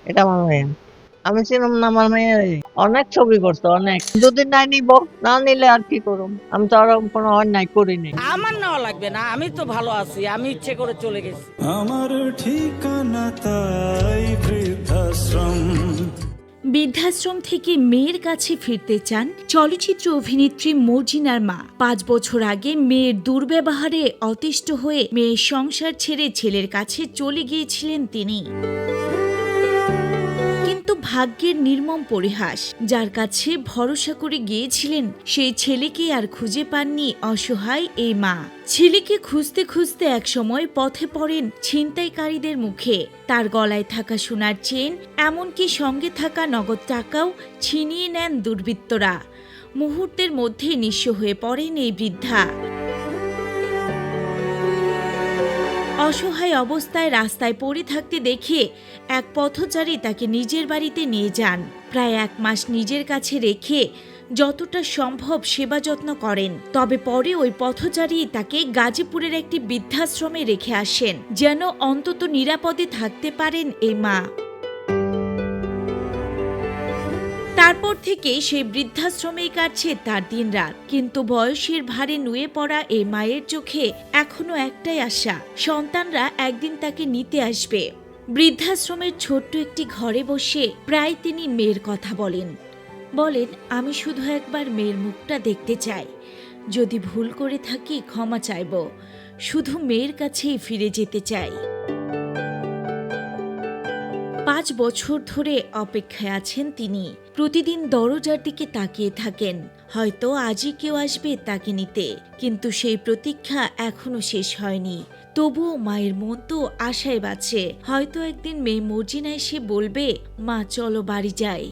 এটা আমার মেয়ে। আমি ছিলাম না, আমার মেয়ে অনেক ছবি করছে, অনেক। যদি না নিব, না নিলে আর কি করুম? আমি তো আর কোনো অন্যায় করিনি। আমার নেওয়া লাগবে না, আমি তো ভালো আছি, আমি ইচ্ছে করে চলে গেছি। আমার ঠিকানা তাই বৃদ্ধাশ্রম। বৃদ্ধাশ্রম থেকে মেয়ের কাছে ফিরতে চান চলচ্চিত্র অভিনেত্রী মর্জিনার মা। 5 বছর আগে মেয়ের দুর্ব্যবহারে অতিষ্ঠ হয়ে মেয়ের সংসার ছেড়ে ছেলের কাছে চলে গিয়েছিলেন তিনি। কিন্তু ভাগ্যের নির্মম পরিহাস, যার কাছে ভরসা করে গিয়েছিলেন সেই ছেলেকে আর খুঁজে পাননি অসহায় এই মা। ছেলেকে খুঁজতে খুঁজতে একসময় পথে পড়েন ছিনতাইকারীদের মুখে। তার গলায় থাকা সোনার চেন, এমনকি সঙ্গে থাকা নগদ টাকাও ছিনিয়ে নেন দুর্বৃত্তরা। মুহূর্তের মধ্যে নিঃস্ব হয়ে পড়েন এই বৃদ্ধা। অসহায় অবস্থায় রাস্তায় পড়ে থাকতে দেখে এক পথচারী তাকে নিজের বাড়িতে নিয়ে যান। প্রায় 1 মাস নিজের কাছে রেখে যতটা সম্ভব সেবা যত্ন করেন। তবে পরে ওই পথচারী তাকে গাজীপুরের একটি বৃদ্ধাশ্রমে রেখে আসেন, যেন অন্তত নিরাপদে থাকতে পারেন এই মা। তারপর থেকে সেই বৃদ্ধাশ্রমেই কাটছে তার দিনরাত। কিন্তু বয়সের ভারে নুয়ে পড়া এই মায়ের চোখে এখনো একটাই আশা, সন্তানরা একদিন তাকে নিতে আসবে। বৃদ্ধাশ্রমের ছোট্ট একটি ঘরে বসে প্রায় তিনি মেয়ের কথা বলেন। আমি শুধু একবার মেয়ের মুখটা দেখতে চাই। যদি ভুল করে থাকি ক্ষমা চাইব। শুধু মেয়ের কাছেই ফিরে যেতে চাই। 5 বছর ধরে অপেক্ষায় আছেন তিনি। প্রতিদিন দরজার দিকে তাকিয়ে থাকেন, হয়তো আজই কেউ আসবে তাকে নিতে। কিন্তু সেই প্রতীক্ষা এখনো শেষ হয়নি। তবুও মায়ের মন তো আশায় বাঁচে, হয়তো একদিন মেয়ে মর্জিনা এসে বলবে, মা চলো বাড়ি যাই।